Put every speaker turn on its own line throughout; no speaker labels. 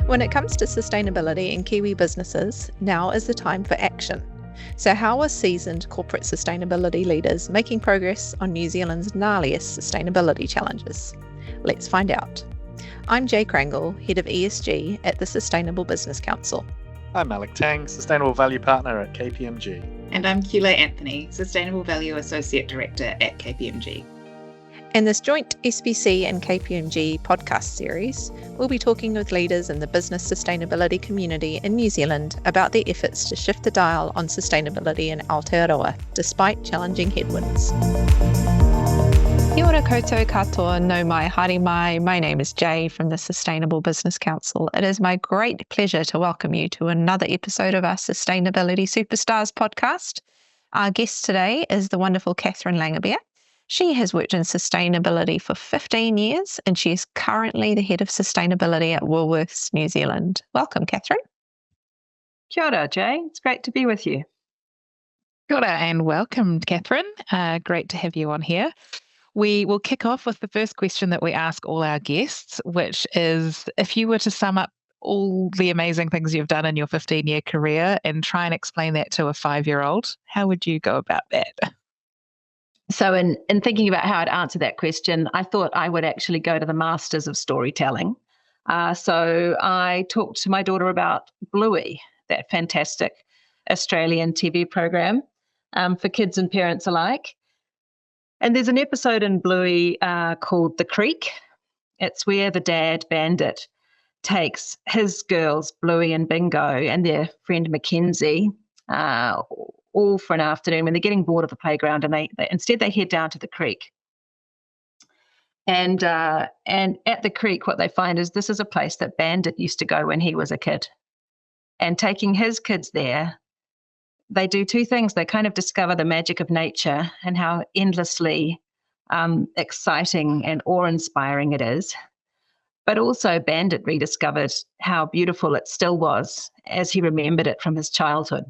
When it comes to sustainability in Kiwi businesses, now is the time for action. So how are seasoned corporate sustainability leaders making progress on New Zealand's gnarliest sustainability challenges? Let's find out. I'm Jay Krangle, Head of ESG at the Sustainable Business Council.
I'm Alec Tang, Sustainable Value Partner at KPMG.
And I'm Kula Anthony, Sustainable Value Associate Director at KPMG.
In this joint SBC and KPMG podcast series, we'll be talking with leaders in the business sustainability community in New Zealand about their efforts to shift the dial on sustainability in Aotearoa, despite challenging headwinds. Kia ora koutou katoa no mai haere mai. My name is Jay from the Sustainable Business Council. It is my great pleasure to welcome you to another episode of our Sustainability Superstars podcast. Our guest today is the wonderful Catherine Langabeer. She has worked in sustainability for 15 years and she is currently the Head of Sustainability at Woolworths New Zealand. Welcome, Catherine.
Kia ora, Jay. It's great to be with you.
Kia ora and welcome, Catherine. Great to have you on here. We will kick off with the first question that we ask all our guests, which is if you were to sum up all the amazing things you've done in your 15-year career and try and explain that to a 5-year-old, how would you go about that?
So in thinking about how I'd answer that question, I thought I would actually go to the Masters of Storytelling. So I talked to my daughter about Bluey, that fantastic Australian TV program for kids and parents alike. And there's an episode in Bluey called The Creek. It's where the dad, Bandit, takes his girls, Bluey and Bingo, and their friend Mackenzie, all for an afternoon when they're getting bored of the playground, and they instead head down to the creek. And at the creek, what they find is this is a place that Bandit used to go when he was a kid. And taking his kids there, they do two things. They kind of discover the magic of nature and how endlessly exciting and awe-inspiring it is. But also Bandit rediscovered how beautiful it still was as he remembered it from his childhood.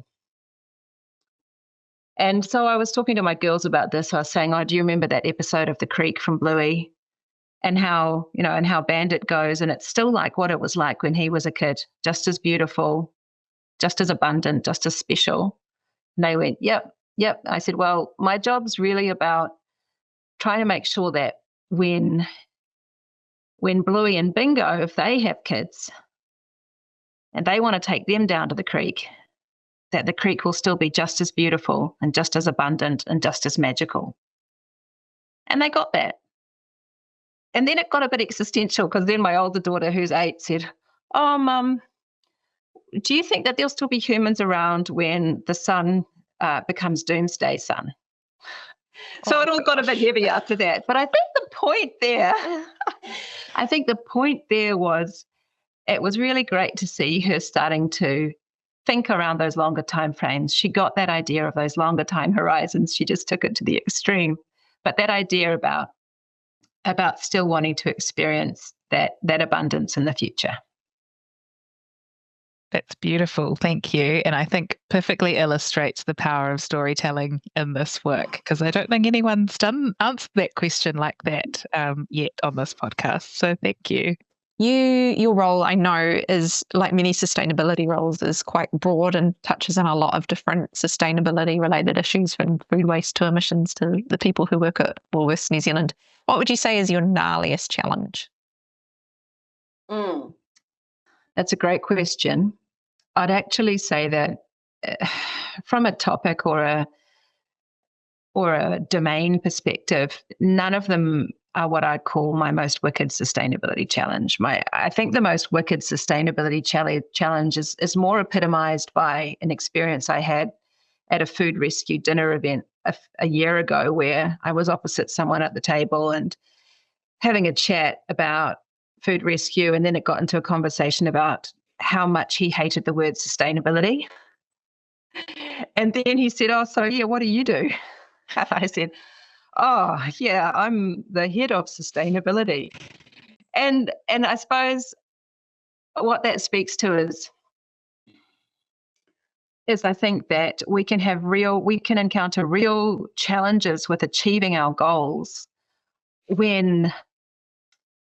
And so I was talking to my girls about this. I was saying, do you remember that episode of The Creek from Bluey? And how Bandit goes, and it's still like what it was like when he was a kid, just as beautiful, just as abundant, just as special. And they went, yep. I said, well, my job's really about trying to make sure that when Bluey and Bingo, if they have kids and they want to take them down to the creek, that the creek will still be just as beautiful and just as abundant and just as magical. And they got that. And then it got a bit existential because then my older daughter, who's 8, said, oh, Mum, do you think that there'll still be humans around when the sun becomes doomsday sun? So it all got a bit heavy after that. But I think the point there was it was really great to see her starting to think around those longer time frames. She got that idea of those longer time horizons. She just took it to the extreme. But that idea about still wanting to experience that abundance in the future.
That's beautiful. Thank you. And I think perfectly illustrates the power of storytelling in this work, because I don't think anyone's answered that question like that yet on this podcast. So thank you.
Your role, I know, is like many sustainability roles, is quite broad and touches on a lot of different sustainability-related issues, from food waste to emissions to the people who work at Woolworths New Zealand. What would you say is your gnarliest challenge?
That's a great question. I'd actually say that from a topic or a domain perspective, none of them are what I'd call my most wicked sustainability challenge. I think the most wicked sustainability challenge is more epitomized by an experience I had at a food rescue dinner event a year ago, where I was opposite someone at the table and having a chat about food rescue, and then it got into a conversation about how much he hated the word sustainability. And then he said, oh, so yeah, what do you do? And I said, oh, yeah, I'm the head of sustainability. And I suppose what that speaks to is I think that we can encounter real challenges with achieving our goals when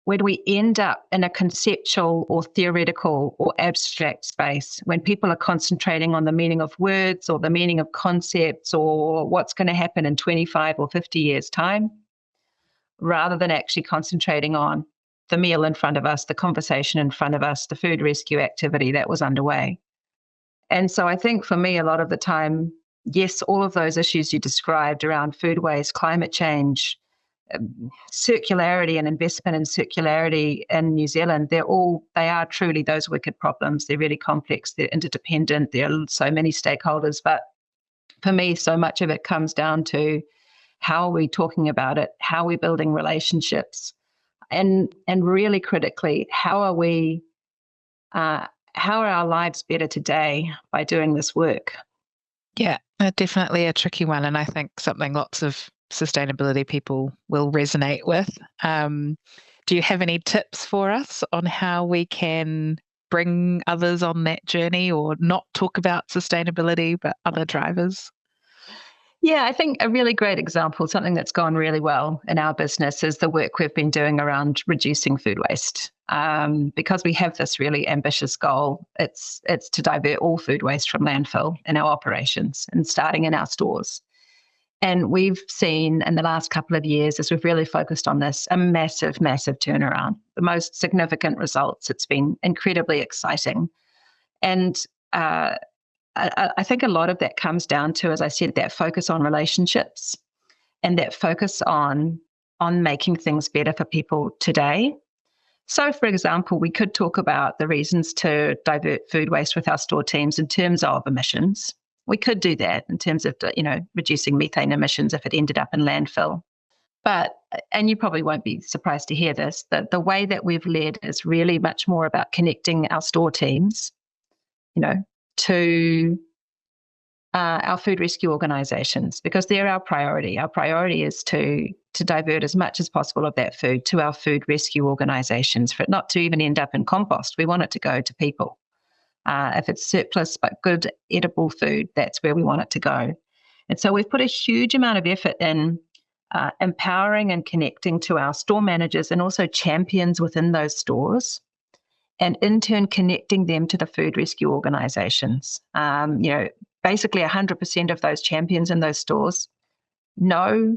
where do we end up in a conceptual or theoretical or abstract space when people are concentrating on the meaning of words or the meaning of concepts or what's going to happen in 25 or 50 years' time, rather than actually concentrating on the meal in front of us, the conversation in front of us, the food rescue activity that was underway. And so I think for me, a lot of the time, yes, all of those issues you described around food waste, climate change, circularity and investment in circularity in New Zealand, they are truly those wicked problems. They're really complex, they're interdependent, there are so many stakeholders. But for me, so much of it comes down to how are we talking about it, how are we building relationships, and really critically, how are our lives better today by doing this work?
Yeah, definitely a tricky one, and I think something lots of sustainability people will resonate with. Do you have any tips for us on how we can bring others on that journey, or not talk about sustainability but other drivers?
Yeah, I think a really great example, something that's gone really well in our business, is the work we've been doing around reducing food waste. Because we have this really ambitious goal, it's to divert all food waste from landfill in our operations and starting in our stores. And we've seen in the last couple of years, as we've really focused on this, a massive, massive turnaround, the most significant results. It's been incredibly exciting. And I think a lot of that comes down to, as I said, that focus on relationships and that focus on making things better for people today. So, for example, we could talk about the reasons to divert food waste with our store teams in terms of emissions. We could do that in terms of, reducing methane emissions if it ended up in landfill. But, and you probably won't be surprised to hear this, that the way that we've led is really much more about connecting our store teams, to our food rescue organisations, because they're our priority. Our priority is to divert as much as possible of that food to our food rescue organisations, for it not to even end up in compost. We want it to go to people. If it's surplus but good edible food, that's where we want it to go. And so we've put a huge amount of effort in empowering and connecting to our store managers and also champions within those stores, and in turn connecting them to the food rescue organisations. Basically 100% of those champions in those stores know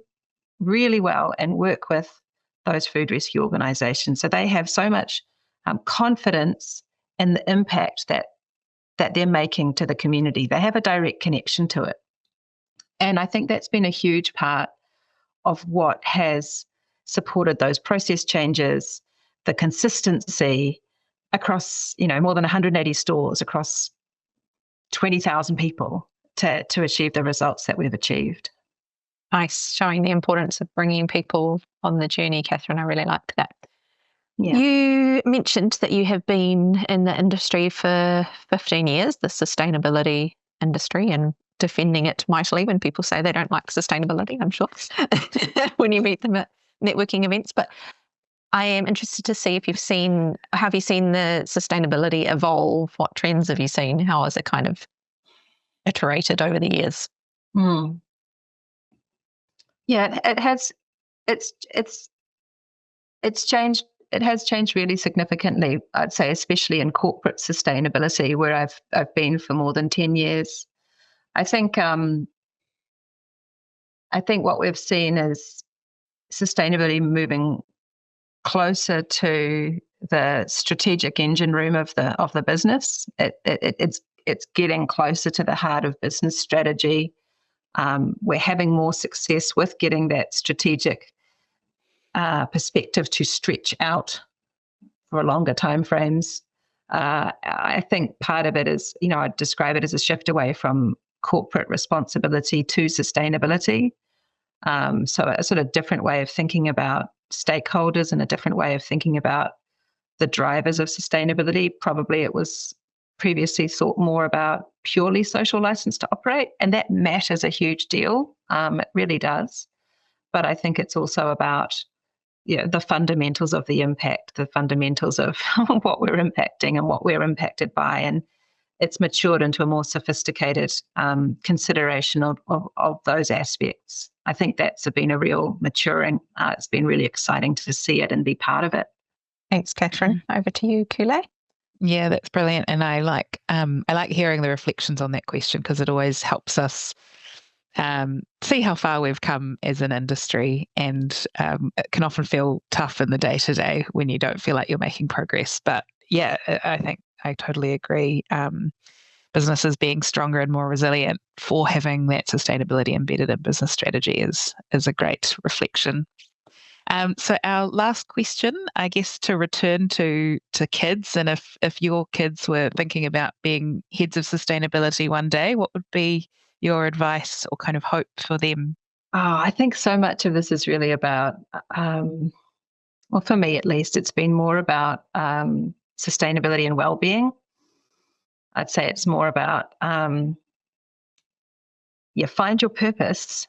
really well and work with those food rescue organisations. So they have so much confidence in the impact that they're making to the community. They have a direct connection to it. And I think that's been a huge part of what has supported those process changes, the consistency across, more than 180 stores across 20,000 people to achieve the results that we've achieved.
Nice, showing the importance of bringing people on the journey, Catherine. I really liked that.
Yeah.
You mentioned that you have been in the industry for 15 years, the sustainability industry, and defending it mightily when people say they don't like sustainability, I'm sure, when you meet them at networking events. But I am interested to see if have you seen the sustainability evolve? What trends have you seen? How has it kind of iterated over the years?
Yeah, it has. It's changed. It has changed really significantly, I'd say, especially in corporate sustainability, where I've been for more than 10 years. I think what we've seen is sustainability moving closer to the strategic engine room of the business. It's getting closer to the heart of business strategy. We're having more success with getting that strategic perspective to stretch out for longer timeframes. I think part of it is, I'd describe it as a shift away from corporate responsibility to sustainability. So a sort of different way of thinking about stakeholders and a different way of thinking about the drivers of sustainability. Probably it was previously thought more about purely social license to operate, and that matters a huge deal. It really does. But I think it's also about the fundamentals of the impact, the fundamentals of what we're impacting and what we're impacted by. And it's matured into a more sophisticated consideration of those aspects. I think that's been a real maturing. It's been really exciting to see it and be part of it.
Thanks, Catherine. Over to you, Kule.
Yeah, that's brilliant. And I like hearing the reflections on that question because it always helps us see how far we've come as an industry. And it can often feel tough in the day to day when you don't feel like you're making progress. But yeah, I think I totally agree. Businesses being stronger and more resilient for having that sustainability embedded in business strategy is a great reflection. So our last question, I guess, to return to kids, and if your kids were thinking about being heads of sustainability one day, what would be your advice or kind of hope for them?
Oh, I think so much of this is really about, well, for me at least, it's been more about sustainability and wellbeing. I'd say it's more about, find your purpose.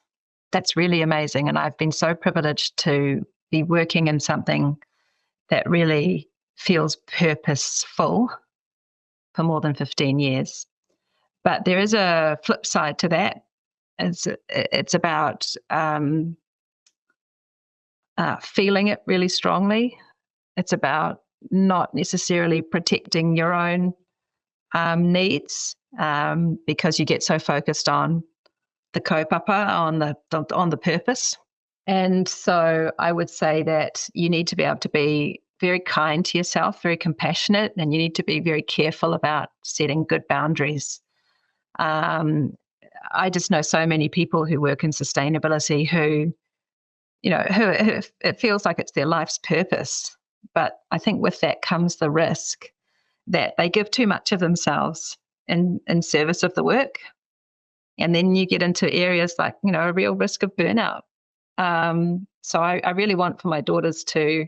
That's really amazing. And I've been so privileged to be working in something that really feels purposeful for more than 15 years. But there is a flip side to that. It's about feeling it really strongly. It's about not necessarily protecting your own needs because you get so focused on the kaupapa, on the purpose. And so I would say that you need to be able to be very kind to yourself, very compassionate, and you need to be very careful about setting good boundaries. I just know so many people who work in sustainability who it feels like it's their life's purpose. But I think with that comes the risk that they give too much of themselves in service of the work. And then you get into areas like, a real risk of burnout. So I really want for my daughters to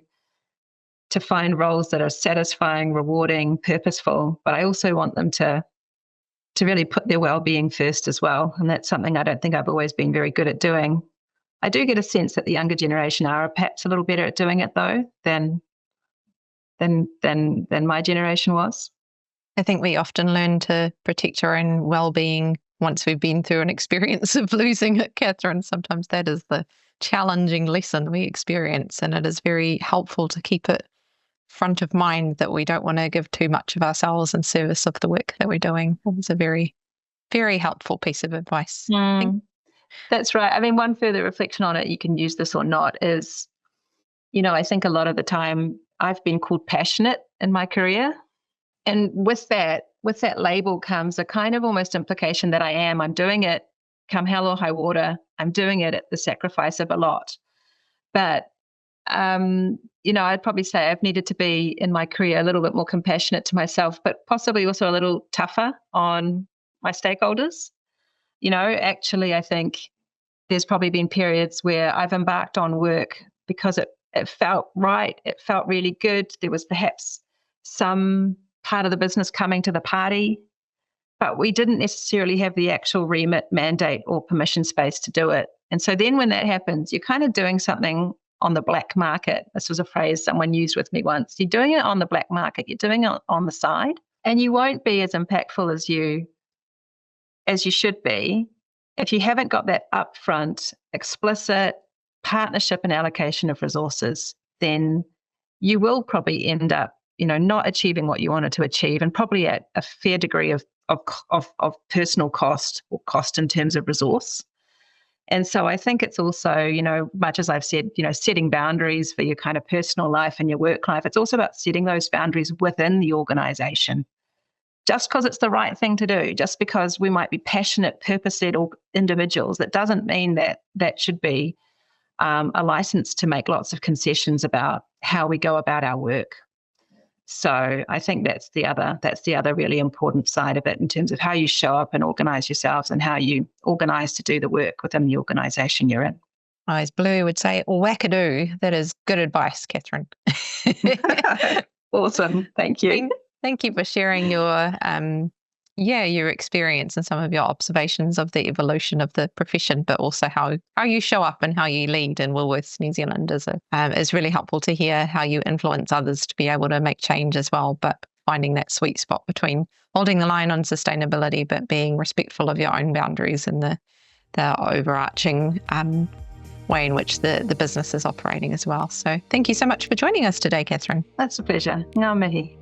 find roles that are satisfying, rewarding, purposeful, but I also want them to really put their well-being first as well. And that's something I don't think I've always been very good at doing. I do get a sense that the younger generation are perhaps a little better at doing it though than my generation was.
I think we often learn to protect our own well-being once we've been through an experience of losing it, Catherine. Sometimes that is the challenging lesson we experience, and it is very helpful to keep it front of mind that we don't want to give too much of ourselves in service of the work that we're doing. It's a very, very helpful piece of advice.
That's right. I mean, one further reflection on it, you can use this or not, is, I think a lot of the time I've been called passionate in my career. And with that label comes a kind of almost implication that I'm doing it come hell or high water. I'm doing it at the sacrifice of a lot. But, I'd probably say I've needed to be in my career a little bit more compassionate to myself, but possibly also a little tougher on my stakeholders. Actually, I think there's probably been periods where I've embarked on work because it felt right. It felt really good. There was perhaps some part of the business coming to the party, but we didn't necessarily have the actual remit, mandate, or permission space to do it. And so then when that happens, you're kind of doing something on the black market. This was a phrase someone used with me once. You're doing it on the black market. You're doing it on the side, and you won't be as impactful as you should be if you haven't got that upfront, explicit partnership and allocation of resources. Then you will probably end up, not achieving what you wanted to achieve, and probably at a fair degree of personal cost, or cost in terms of resource. And so I think it's also, much as I've said, setting boundaries for your kind of personal life and your work life, it's also about setting those boundaries within the organization. Just because it's the right thing to do, just because we might be passionate, purpose-led individuals, that doesn't mean that should be a license to make lots of concessions about how we go about our work. So I think that's the other really important side of it in terms of how you show up and organise yourselves and how you organise to do the work within the organisation you're in.
As Blue would say, wackadoo. That is good advice, Catherine.
Awesome. Thank you.
Thank you for sharing your experience and some of your observations of the evolution of the profession, but also how you show up and how you lead in Woolworths New Zealand is really helpful to hear how you influence others to be able to make change as well, but finding that sweet spot between holding the line on sustainability, but being respectful of your own boundaries and the overarching way in which the business is operating as well. So thank you so much for joining us today, Catherine.
That's a pleasure. Ngā mihi.